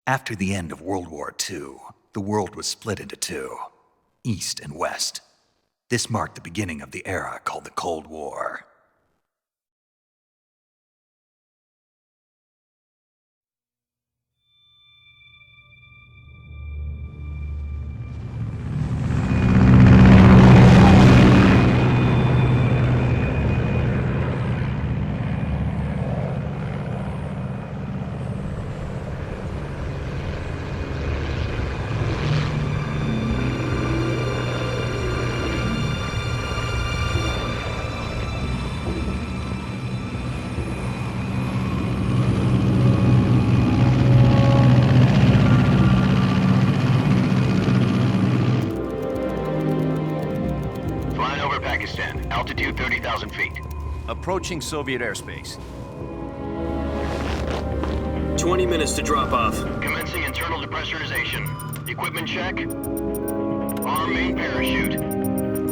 After the end of World War II, the world was split into two, East and West. This marked the beginning of the era called the Cold War. Altitude 30,000 feet. Approaching Soviet airspace. 20 minutes to drop off. Commencing internal depressurization. Equipment check. Arm main parachute.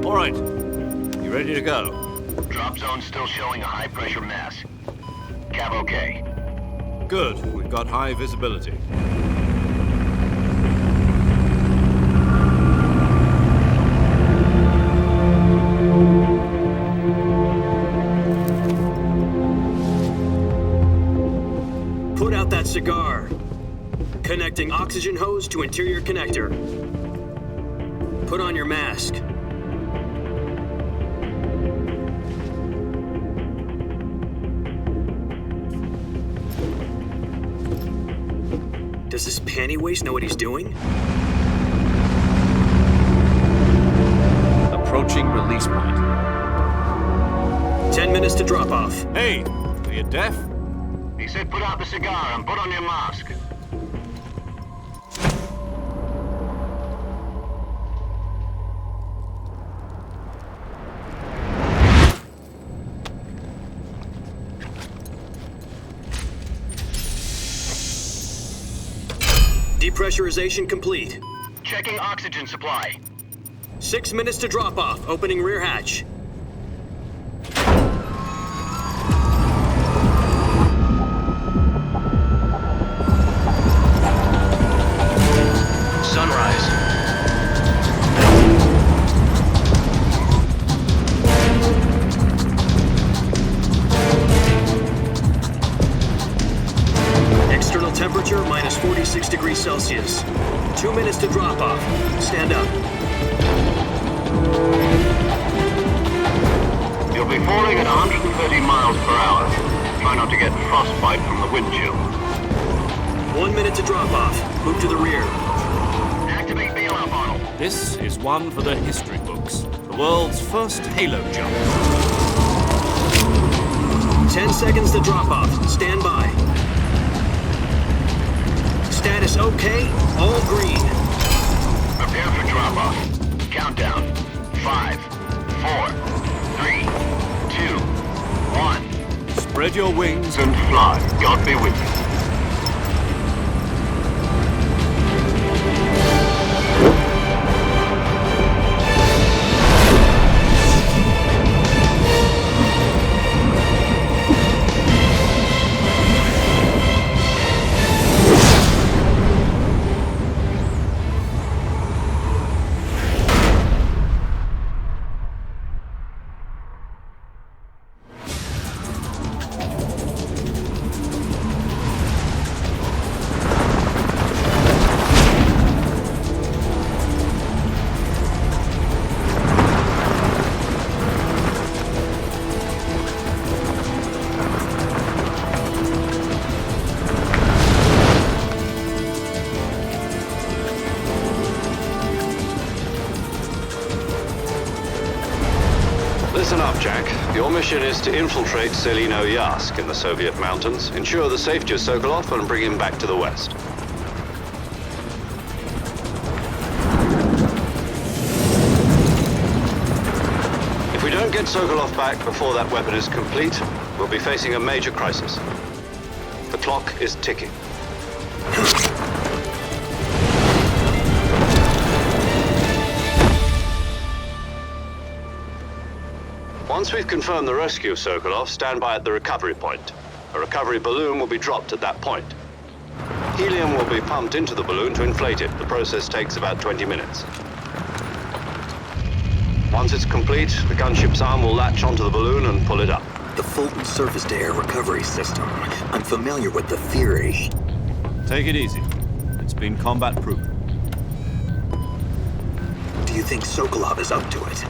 All right. You ready to go? Drop zone still showing a high pressure mass. Cav okay. Good. We've got high visibility. Put out that cigar. Connecting oxygen hose to interior connector. Put on your mask. Does this panty waste know what he's doing? Approaching release point. 10 minutes to drop off. Hey, are you deaf? He said put out the cigar and put on your mask. Depressurization complete. Checking oxygen supply. 6 minutes to drop off. Opening rear hatch. Sunrise. External temperature minus 46 degrees Celsius. 2 minutes to drop off. Stand up. You'll be falling at 130 miles per hour. Try not to get frostbite from the wind chill. 1 minute to drop off. Move to the rear. Activate bailout model. This is one for the history books. The world's first halo jump. 10 seconds to drop off. Stand by. Status okay. All green. Prepare for drop off. Countdown. 5, 4, 3, 2, 1. Spread your wings And fly. God be with you. Listen up, Jack. Your mission is to infiltrate Selino-Yask in the Soviet mountains, ensure the safety of Sokolov, and bring him back to the west. If we don't get Sokolov back before that weapon is complete, we'll be facing a major crisis. The clock is ticking. Once we've confirmed the rescue of Sokolov, stand by at the recovery point. A recovery balloon will be dropped at that point. Helium will be pumped into the balloon to inflate it. The process takes about 20 minutes. Once it's complete, the gunship's arm will latch onto the balloon and pull it up. The Fulton surface-to-air recovery system. I'm familiar with the theory. Take it easy. It's been combat-proven. Do you think Sokolov is up to it?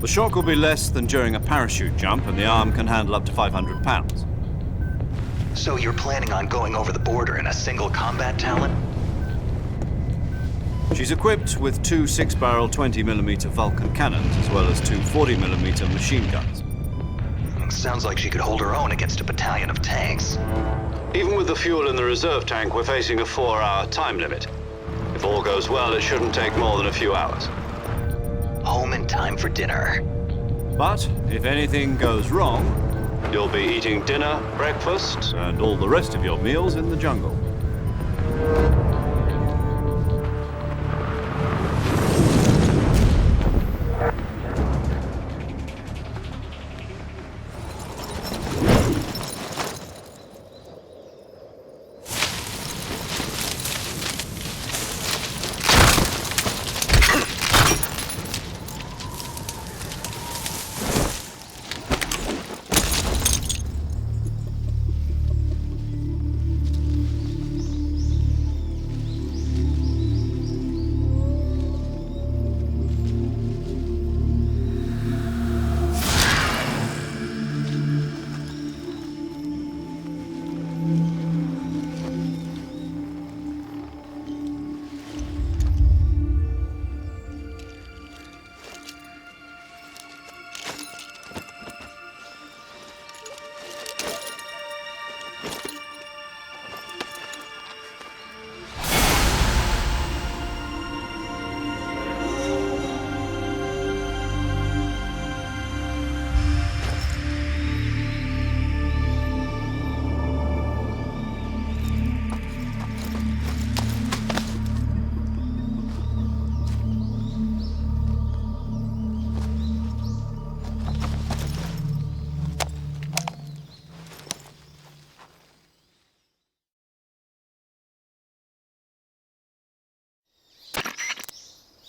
The shock will be less than during a parachute jump, and the arm can handle up to 500 pounds. So you're planning on going over the border in a single combat Talon? She's equipped with two 6-barrel 20mm Vulcan cannons, as well as two 40mm machine guns. Sounds like she could hold her own against a battalion of tanks. Even with the fuel in the reserve tank, we're facing a 4-hour time limit. If all goes well, it shouldn't take more than a few hours. Home in time for dinner. But if anything goes wrong, You'll be eating dinner, breakfast, and all the rest of your meals in the jungle.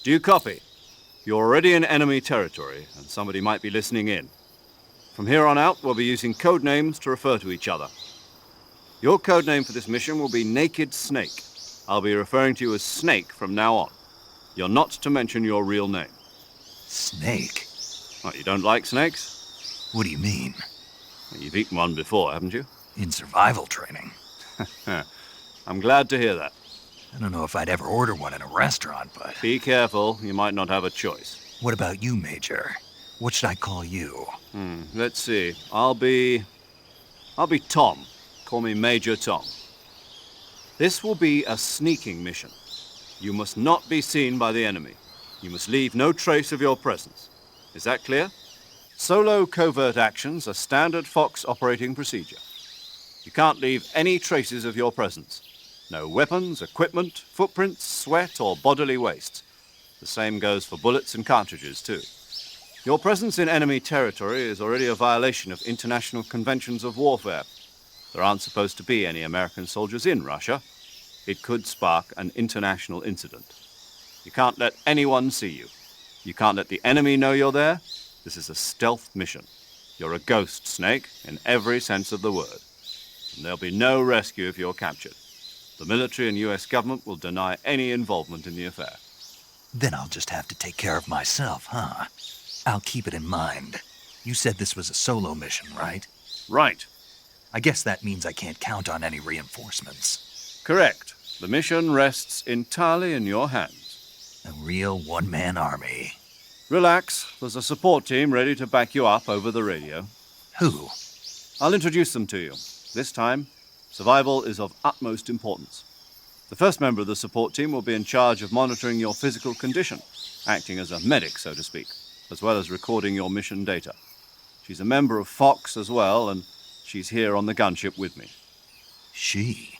Do you copy? You're already in enemy territory, and somebody might be listening in. From here on out, we'll be using code names to refer to each other. Your code name for this mission will be Naked Snake. I'll be referring to you as Snake from now on. You're not to mention your real name. Snake? What, you don't like snakes? What do you mean? Well, you've eaten one before, haven't you? In survival training. I'm glad to hear that. I don't know if I'd ever order one in a restaurant, but... Be careful, you might not have a choice. What about you, Major? What should I call you? Let's see. I'll be Tom. Call me Major Tom. This will be a sneaking mission. You must not be seen by the enemy. You must leave no trace of your presence. Is that clear? Solo covert actions are standard Fox operating procedure. You can't leave any traces of your presence. No weapons, equipment, footprints, sweat, or bodily waste. The same goes for bullets and cartridges, too. Your presence in enemy territory is already a violation of international conventions of warfare. There aren't supposed to be any American soldiers in Russia. It could spark an international incident. You can't let anyone see you. You can't let the enemy know you're there. This is a stealth mission. You're a ghost, Snake, in every sense of the word. And there'll be no rescue if you're captured. The military and US government will deny any involvement in the affair. Then I'll just have to take care of myself, huh? I'll keep it in mind. You said this was a solo mission, right? Right. I guess that means I can't count on any reinforcements. Correct. The mission rests entirely in your hands. A real one-man army. Relax. There's a support team ready to back you up over the radio. Who? I'll introduce them to you. This time, survival is of utmost importance. The first member of the support team will be in charge of monitoring your physical condition, acting as a medic, so to speak, as well as recording your mission data. She's a member of Fox as well, and she's here on the gunship with me. She?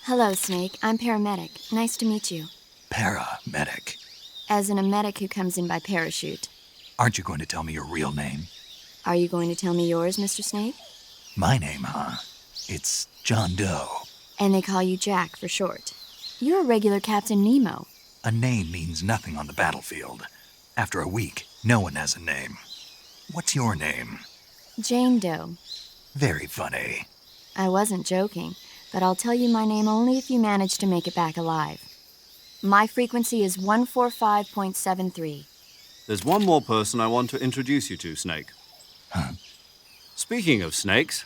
Hello, Snake. I'm paramedic. Nice to meet you. Paramedic. As in a medic who comes in by parachute. Aren't you going to tell me your real name? Are you going to tell me yours, Mr. Snake? My name, huh? It's John Doe. And they call you Jack for short. You're a regular Captain Nemo. A name means nothing on the battlefield. After a week, no one has a name. What's your name? Jane Doe. Very funny. I wasn't joking, but I'll tell you my name only if you manage to make it back alive. My frequency is 145.73. There's one more person I want to introduce you to, Snake. Huh? Speaking of snakes,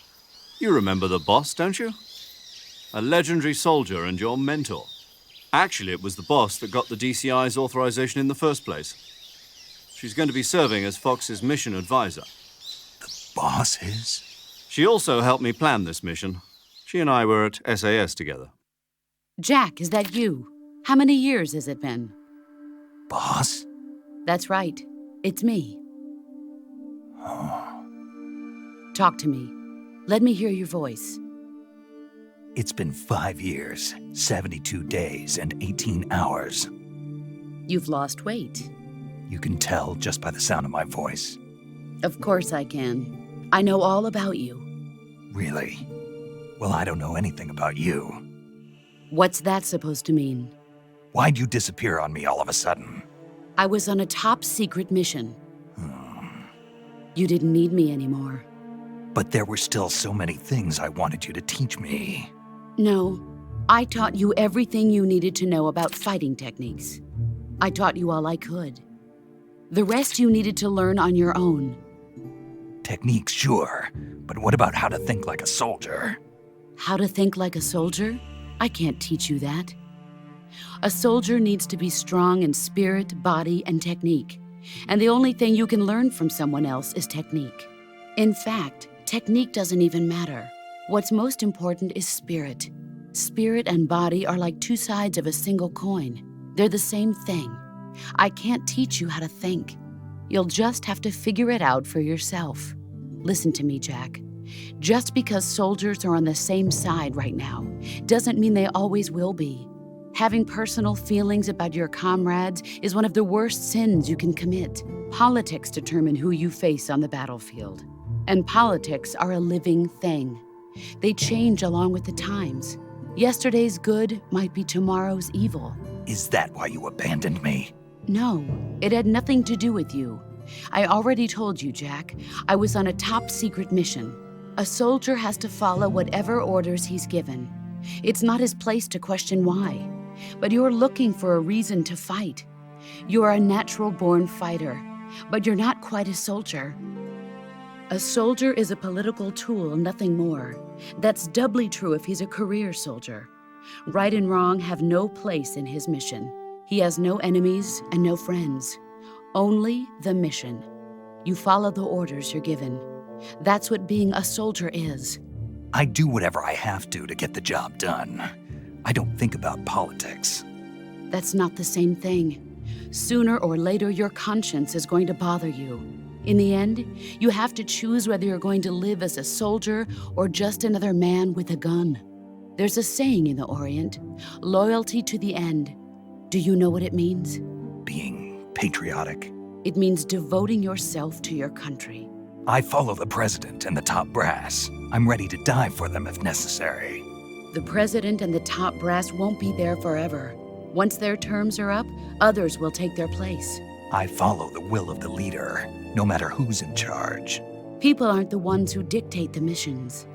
you remember the boss, don't you? A legendary soldier and your mentor. Actually, it was the boss that got the DCI's authorization in the first place. She's going to be serving as Fox's mission advisor. Boss is? She also helped me plan this mission. She and I were at SAS together. Jack, is that you? How many years has it been? Boss? That's right. It's me. Talk to me. Let me hear your voice. It's been 5 years, 72 days, and 18 hours. You've lost weight. You can tell just by the sound of my voice. Of course I can. I know all about you. Really? Well, I don't know anything about you. What's that supposed to mean? Why'd you disappear on me all of a sudden? I was on a top-secret mission. You didn't need me anymore. But there were still so many things I wanted you to teach me. No, I taught you everything you needed to know about fighting techniques. I taught you all I could. The rest you needed to learn on your own. Techniques, sure. But what about how to think like a soldier? How to think like a soldier? I can't teach you that. A soldier needs to be strong in spirit, body, and technique. And the only thing you can learn from someone else is technique. In fact, technique doesn't even matter. What's most important is spirit. Spirit and body are like two sides of a single coin. They're the same thing. I can't teach you how to think. You'll just have to figure it out for yourself. Listen to me, Jack. Just because soldiers are on the same side right now doesn't mean they always will be. Having personal feelings about your comrades is one of the worst sins you can commit. Politics determine who you face on the battlefield. And politics are a living thing. They change along with the times. Yesterday's good might be tomorrow's evil. Is that why you abandoned me? No, it had nothing to do with you. I already told you, Jack. I was on a top-secret mission. A soldier has to follow whatever orders he's given. It's not his place to question why. But you're looking for a reason to fight. You're a natural-born fighter, but you're not quite a soldier. A soldier is a political tool, nothing more. That's doubly true if he's a career soldier. Right and wrong have no place in his mission. He has no enemies and no friends. Only the mission. You follow the orders you're given. That's what being a soldier is. I do whatever I have to get the job done. I don't think about politics. That's not the same thing. Sooner or later, your conscience is going to bother you. In the end, you have to choose whether you're going to live as a soldier or just another man with a gun. There's a saying in the Orient, loyalty to the end. Do you know what it means? Being patriotic. It means devoting yourself to your country. I follow the president and the top brass. I'm ready to die for them if necessary. The president and the top brass won't be there forever. Once their terms are up, others will take their place. I follow the will of the leader, no matter who's in charge. People aren't the ones who dictate the missions.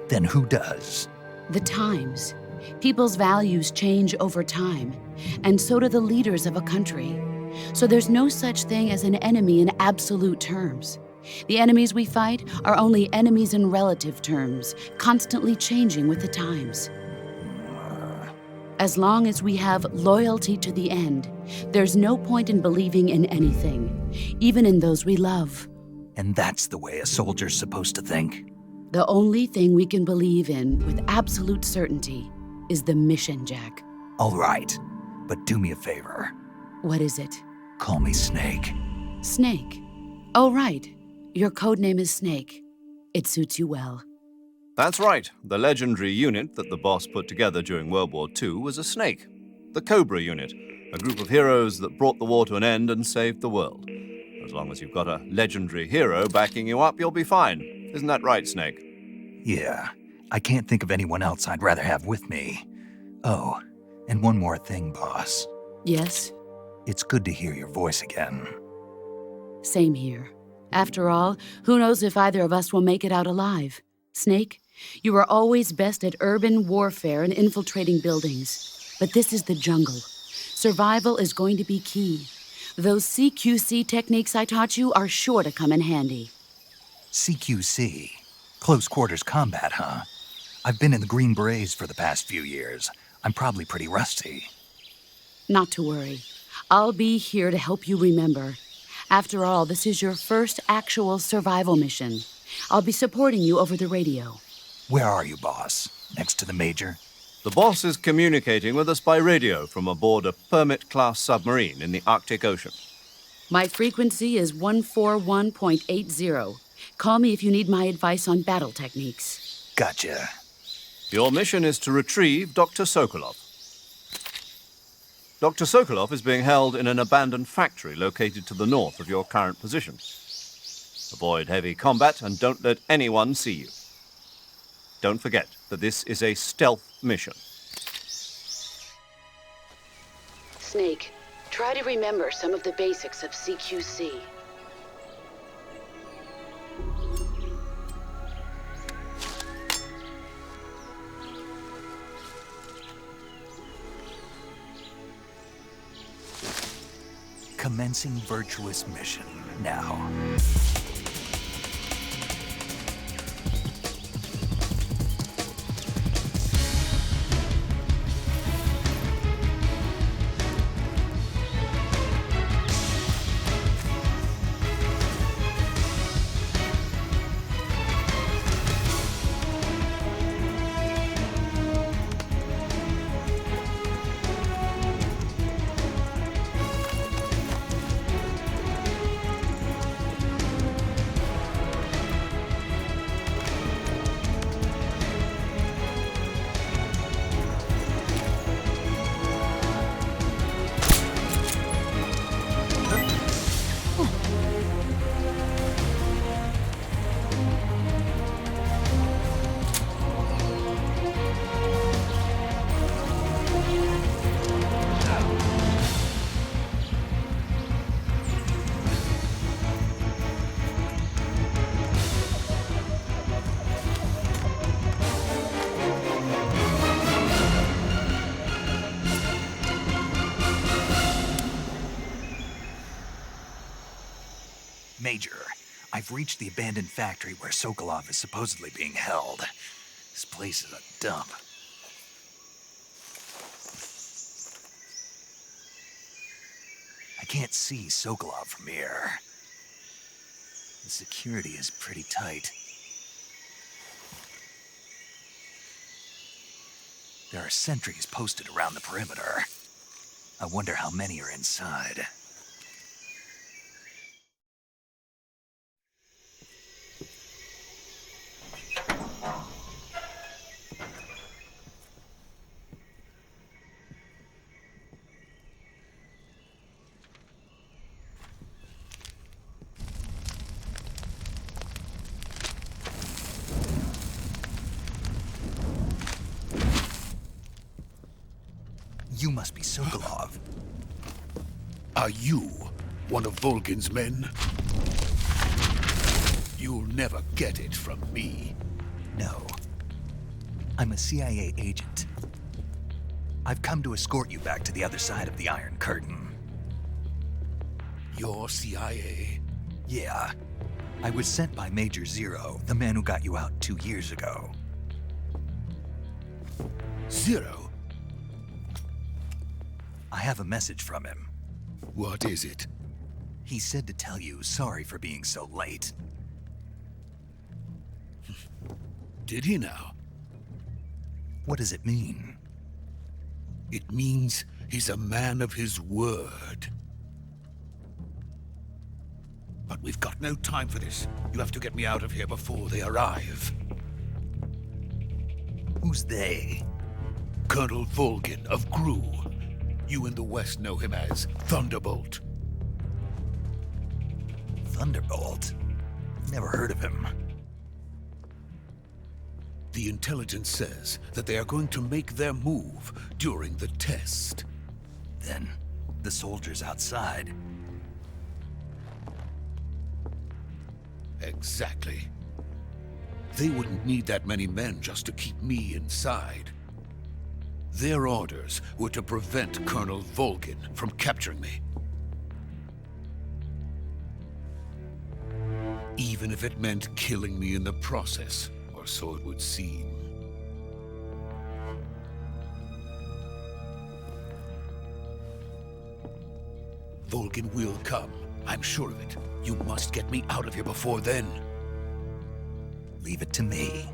Then who does? The times. People's values change over time, and so do the leaders of a country. So there's no such thing as an enemy in absolute terms. The enemies we fight are only enemies in relative terms, constantly changing with the times. As long as we have loyalty to the end, there's no point in believing in anything, even in those we love. And that's the way a soldier's supposed to think? The only thing we can believe in with absolute certainty is the mission, Jack. All right, but do me a favor. What is it? Call me Snake. Snake. Oh, right. Your code name is Snake. It suits you well. That's right. The legendary unit that the boss put together during World War II was a snake. The Cobra unit, a group of heroes that brought the war to an end and saved the world. As long as you've got a legendary hero backing you up, you'll be fine. Isn't that right, Snake? Yeah, I can't think of anyone else I'd rather have with me. Oh, and one more thing, boss. Yes? It's good to hear your voice again. Same here. After all, who knows if either of us will make it out alive? Snake, you are always best at urban warfare and infiltrating buildings. But this is the jungle. Survival is going to be key. Those CQC techniques I taught you are sure to come in handy. CQC? Close quarters combat, huh? I've been in the Green Berets for the past few years. I'm probably pretty rusty. Not to worry. I'll be here to help you remember. After all, this is your first actual survival mission. I'll be supporting you over the radio. Where are you, boss? Next to the Major? The boss is communicating with us by radio from aboard a Permit-class submarine in the Arctic Ocean. My frequency is 141.80. Call me if you need my advice on battle techniques. Gotcha. Your mission is to retrieve Dr. Sokolov. Dr. Sokolov is being held in an abandoned factory located to the north of your current position. Avoid heavy combat and don't let anyone see you. Don't forget that this is a stealth mission. Snake, try to remember some of the basics of CQC. Commencing virtuous mission now. Major, I've reached the abandoned factory where Sokolov is supposedly being held. This place is a dump. I can't see Sokolov from here. The security is pretty tight. There are sentries posted around the perimeter. I wonder how many are inside. You must be Sokolov. Are you one of Volgin's men? You'll never get it from me. No. I'm a CIA agent. I've come to escort you back to the other side of the Iron Curtain. You're CIA? Yeah. I was sent by Major Zero, the man who got you out 2 years ago. Zero? I have a message from him. What is it? He said to tell you sorry for being so late. Did he now? What does it mean? It means he's a man of his word. But we've got no time for this. You'll have to get me out of here before they arrive. Who's they? Colonel Volgin of GRU. You in the West know him as Thunderbolt. Thunderbolt? Never heard of him. The intelligence says that they are going to make their move during the test. Then, the soldiers outside. Exactly. They wouldn't need that many men just to keep me inside. Their orders were to prevent Colonel Volgin from capturing me. Even if it meant killing me in the process, or so it would seem. Volgin will come. I'm sure of it. You must get me out of here before then. Leave it to me.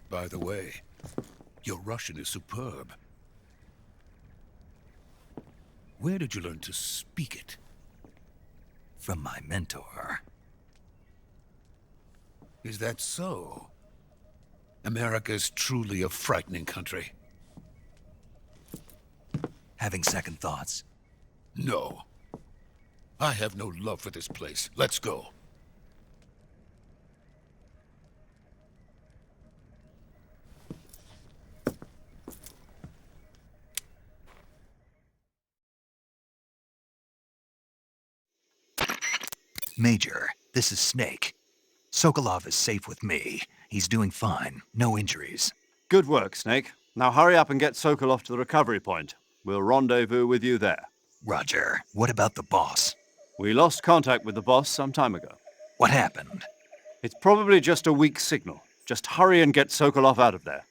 By the way, your Russian is superb. Where did you learn to speak it? From my mentor. Is that so? America is truly a frightening country. Having second thoughts? No. I have no love for this place. Let's go. Major, this is Snake. Sokolov is safe with me. He's doing fine. No injuries. Good work, Snake. Now hurry up and get Sokolov to the recovery point. We'll rendezvous with you there. Roger. What about the boss? We lost contact with the boss some time ago. What happened? It's probably just a weak signal. Just hurry and get Sokolov out of there.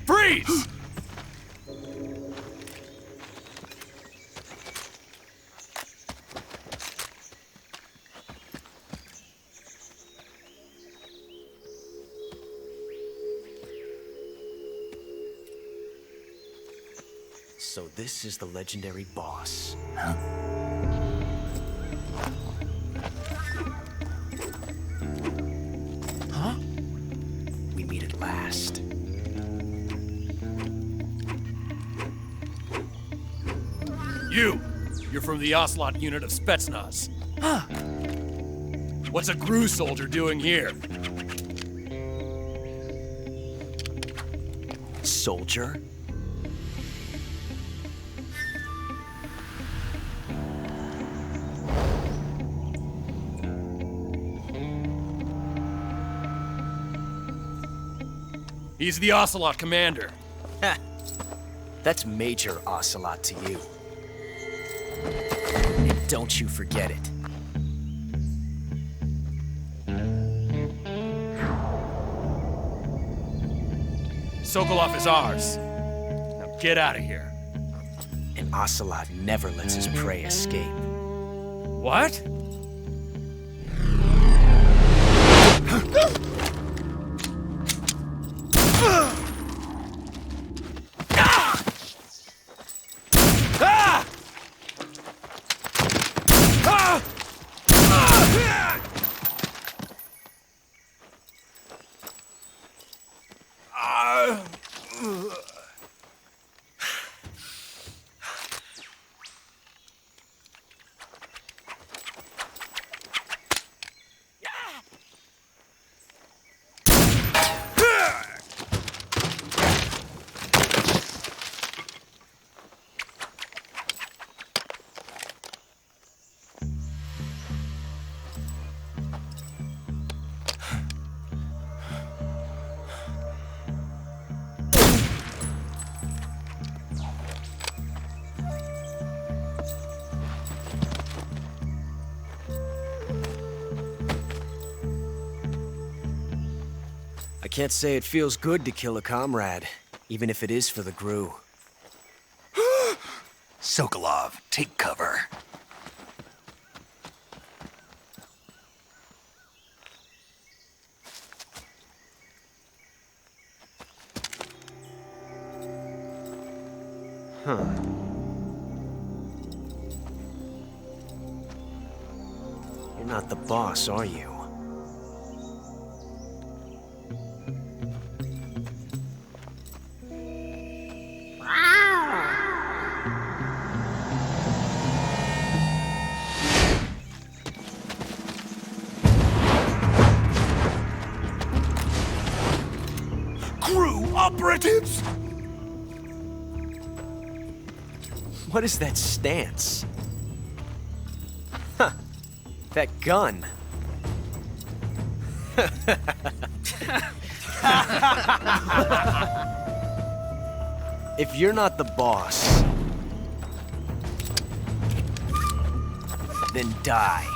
Freeze! So this is the legendary boss. Huh? Huh? We meet at last. You're from the Ocelot unit of Spetsnaz. Huh. What's a GRU soldier doing here? Soldier? He's the Ocelot commander. Ha! That's Major Ocelot to you. And don't you forget it. Sokolov is ours. Now get out of here. And Ocelot never lets his prey escape. What? I can't say it feels good to kill a comrade, even if it is for the GRU. Sokolov, take cover. Huh. You're not the boss, are you? GRU operatives! What is that stance? Huh. That gun. If you're not the boss, then die.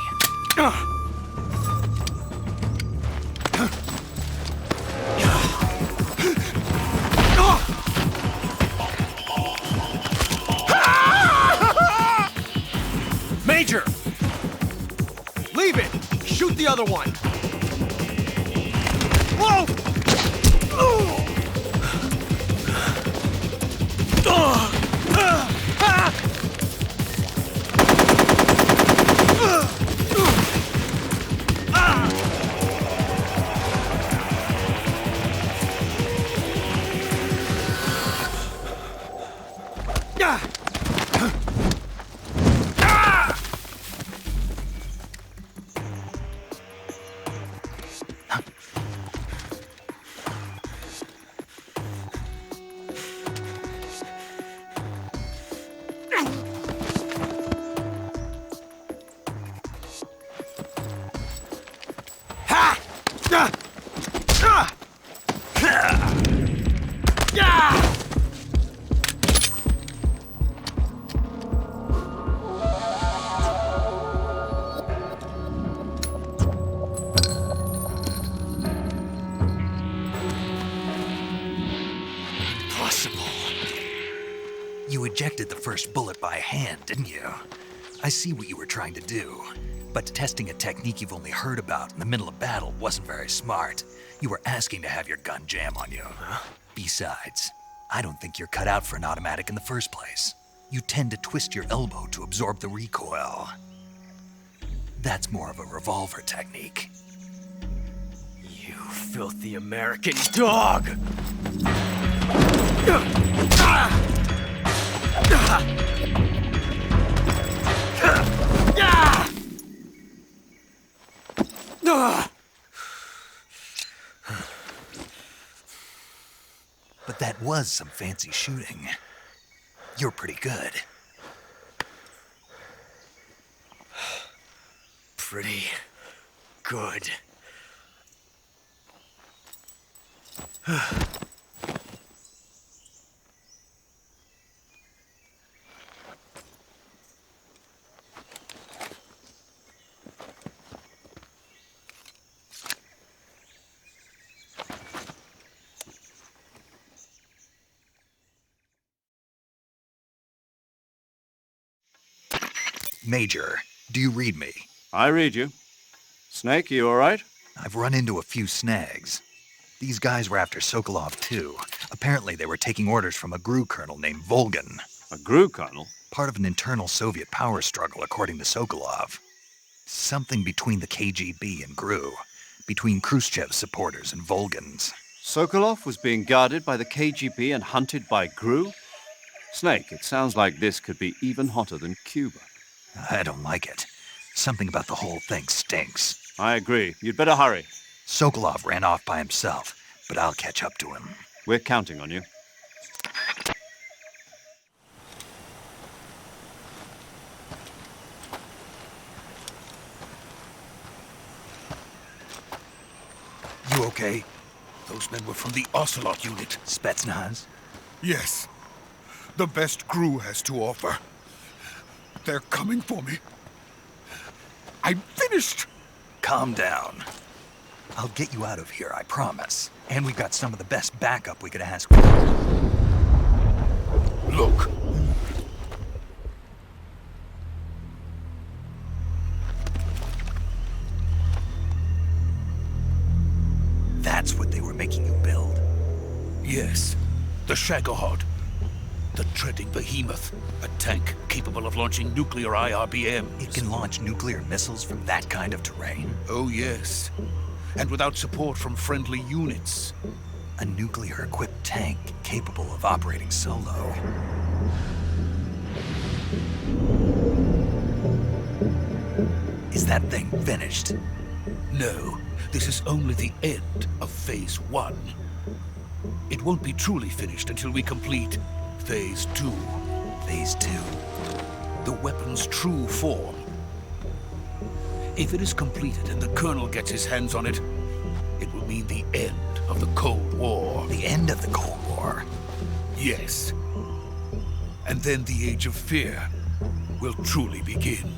Major! Leave it! Shoot the other one! Whoa! You ejected the first bullet by hand, didn't you? I see what you were trying to do. But testing a technique you've only heard about in the middle of battle wasn't very smart. You were asking to have your gun jam on you. Huh? Besides, I don't think you're cut out for an automatic in the first place. You tend to twist your elbow to absorb the recoil. That's more of a revolver technique. You filthy American dog! But that was some fancy shooting. You're pretty good. Pretty good. Major, do you read me? I read you. Snake, you all right? I've run into a few snags. These guys were after Sokolov too. Apparently they were taking orders from a GRU colonel named Volgin. A GRU colonel? Part of an internal Soviet power struggle, according to Sokolov. Something between the KGB and GRU. Between Khrushchev's supporters and Volgin's. Sokolov was being guarded by the KGB and hunted by GRU? Snake, it sounds like this could be even hotter than Cuba. I don't like it. Something about the whole thing stinks. I agree. You'd better hurry. Sokolov ran off by himself, but I'll catch up to him. We're counting on you. You okay? Those men were from the Ocelot unit. Spetsnaz? Yes. The best GRU has to offer. They're coming for me. I'm finished! Calm down. I'll get you out of here, I promise. And we've got some of the best backup we could ask for. Look. That's what they were making you build? Yes. The Shagohod. The treading behemoth. A tank capable of launching nuclear IRBMs. It can launch nuclear missiles from that kind of terrain? Oh, yes. And without support from friendly units. A nuclear-equipped tank capable of operating solo. Is that thing finished? No. This is only the end of Phase 1. It won't be truly finished until we complete Phase 2. Phase 2? The weapon's true form. If it is completed and the Colonel gets his hands on it, it will mean the end of the Cold War. The end of the Cold War? Yes. And then the Age of Fear will truly begin.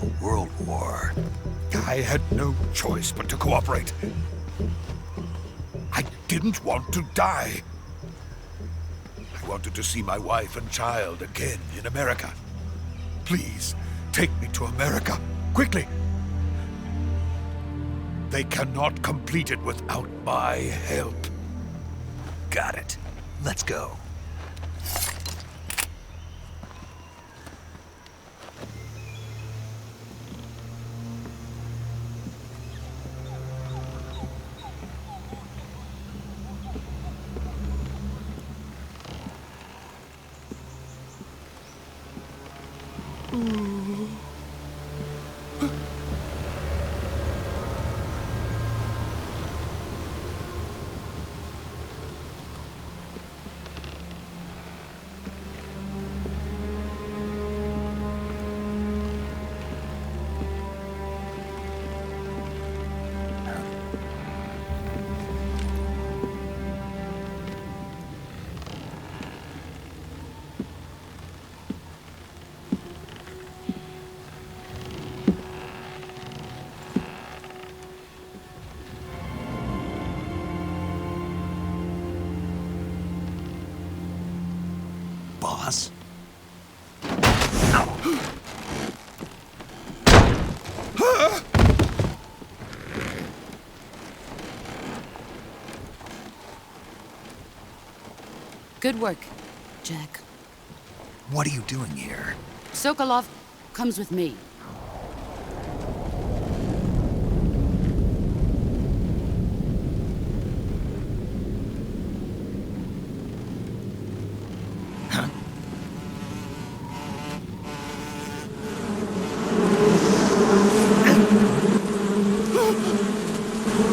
A world war? I had no choice but to cooperate. I didn't want to die. I wanted to see my wife and child again in America. Please, take me to America, quickly. They cannot complete it without my help. Got it. Let's go. Boss? Good work, Jack. What are you doing here? Sokolov comes with me.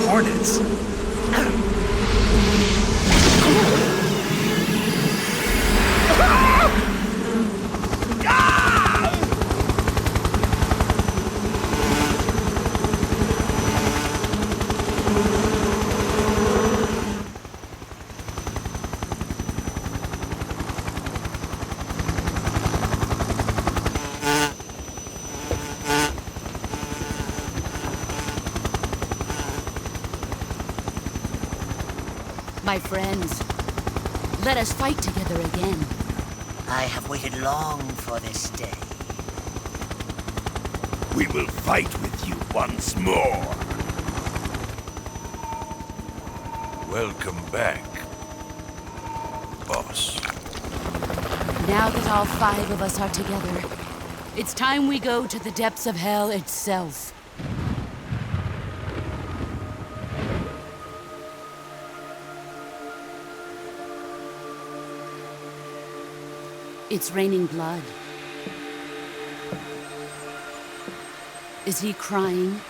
Hornets? My friends, let us fight together again. I have waited long for this day. We will fight with you once more. Welcome back, boss. Now that all 5 of us are together, it's time we go to the depths of hell itself. It's raining blood. Is he crying?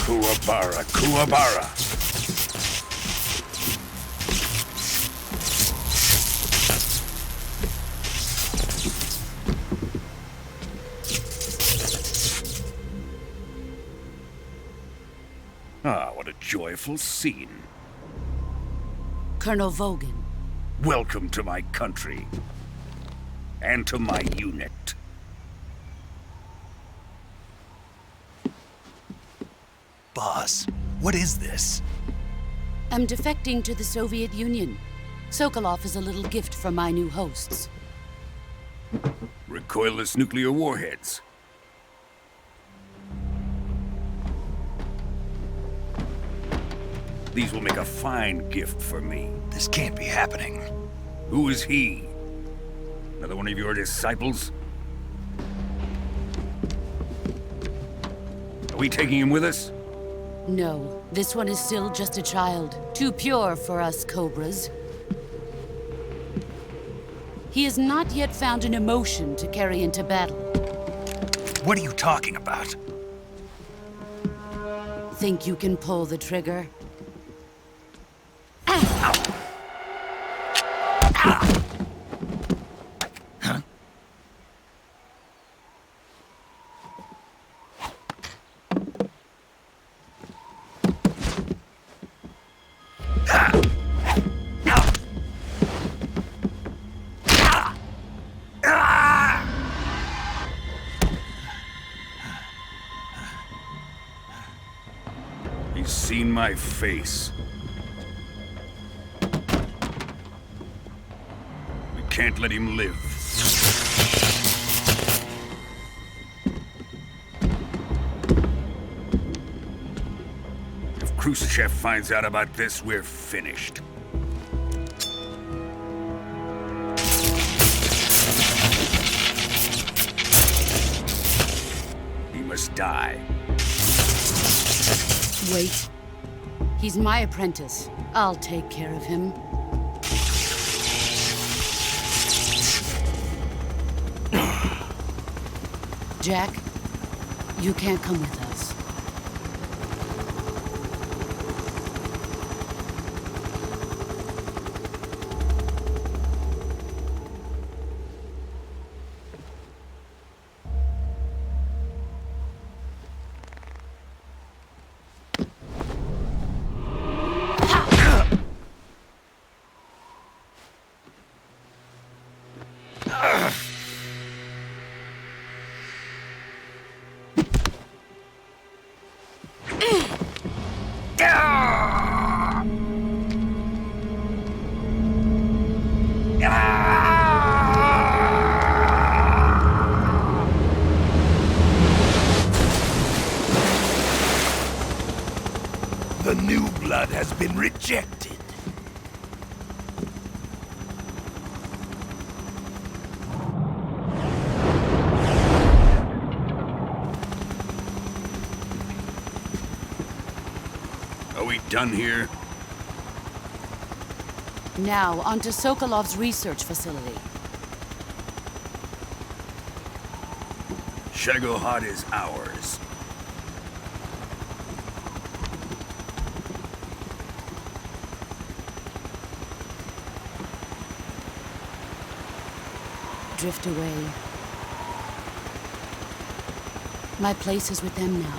Kuwabara, Kuwabara. Ah, what a joyful scene. Colonel Vogan. Welcome to my country. And to my unit. Boss, what is this? I'm defecting to the Soviet Union. Sokolov is a little gift from my new hosts. Recoilless nuclear warheads. These will make a fine gift for me. This can't be happening. Who is he? Another one of your disciples? Are we taking him with us? No, this one is still just a child. Too pure for us Cobras. He has not yet found an emotion to carry into battle. What are you talking about? Think you can pull the trigger? He's seen my face. We can't let him live. If Khrushchev finds out about this, we're finished. He must die. Wait. He's my apprentice. I'll take care of him. Jack, you can't come with us. The new blood has been rejected. Are we done here? Now, onto Sokolov's research facility. Shagohod is ours. Drift away. My place is with them now.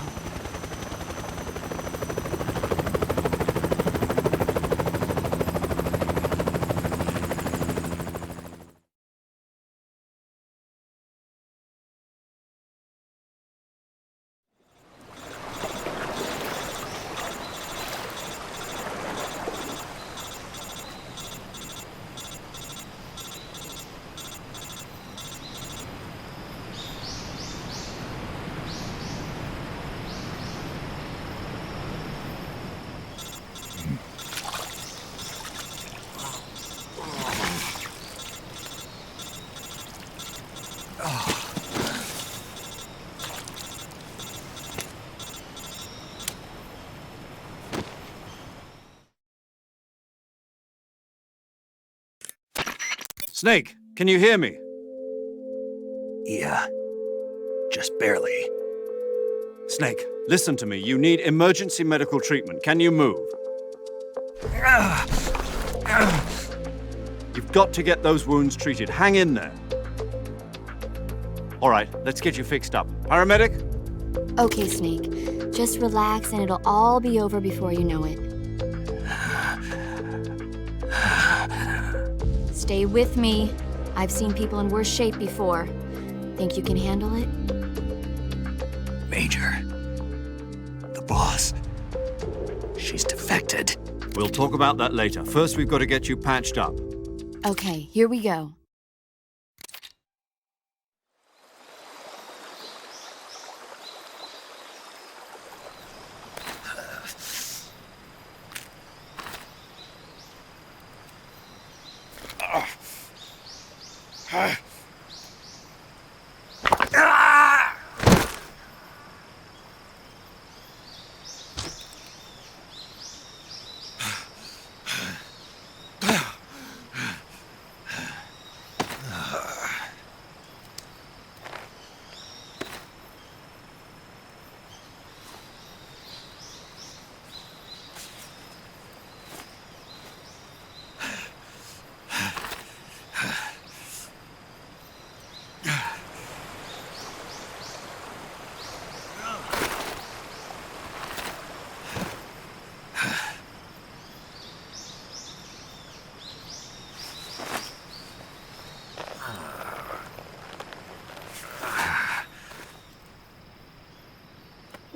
Snake, can you hear me? Yeah, just barely. Snake, listen to me. You need emergency medical treatment. Can you move? You've got to get those wounds treated. Hang in there. All right, let's get you fixed up. Paramedic? Okay, Snake. Just relax and it'll all be over before you know it. Stay with me. I've seen people in worse shape before. Think you can handle it? Major. The boss. She's defected. We'll talk about that later. First, we've got to get you patched up. Okay, here we go.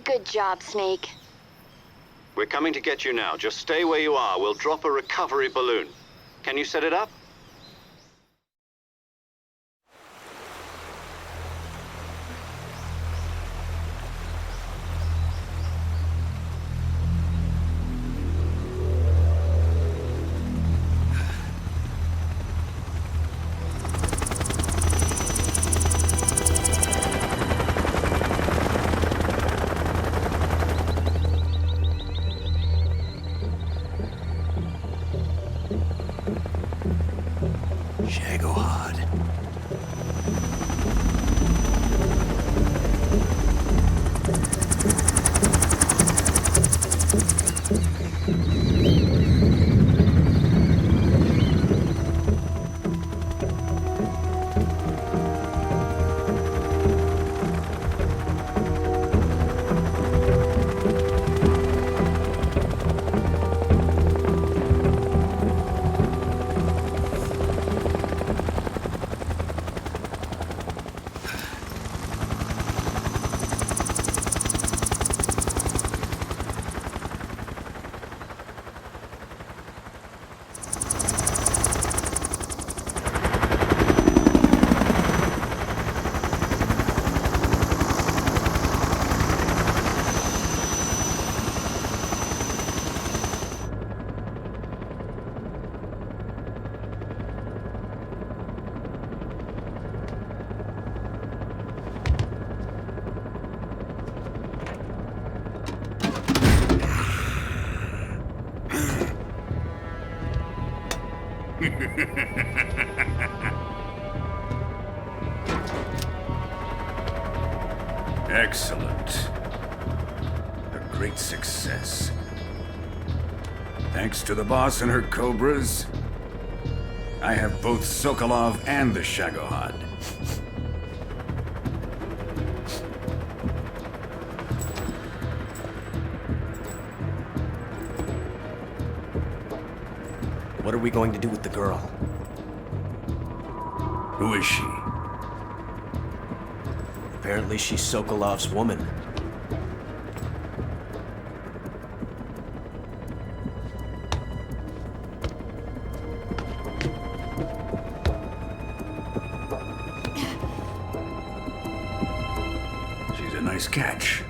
Good job, Snake. We're coming to get you now. Just stay where you are. We'll drop a recovery balloon. Can you set it up? Excellent. A great success. Thanks to the boss and her cobras, I have both Sokolov and the Shagohod. What are we going to do with the girl? Who is she? Apparently she's Sokolov's woman. She's a nice catch.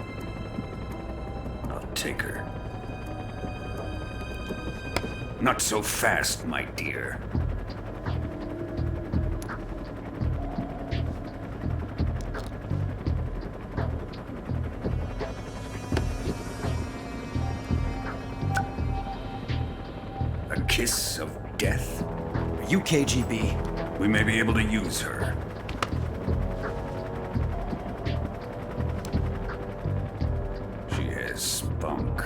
I'll take her. Not so fast, my dear. A kiss of death? Are you KGB? We may be able to use her. She has spunk.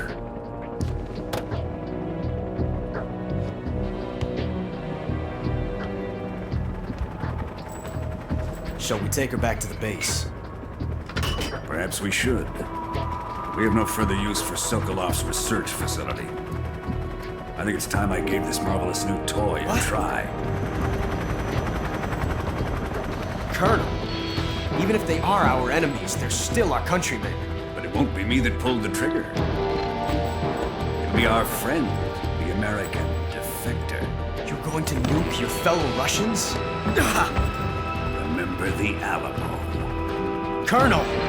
Shall we take her back to the base? Perhaps we should. We have no further use for Sokolov's research facility. I think it's time I gave this marvelous new toy a try. Colonel, even if they are our enemies, they're still our countrymen. But it won't be me that pulled the trigger. It'll be our friend, the American defector. You're going to nuke your fellow Russians? Remember the Alamo. Colonel!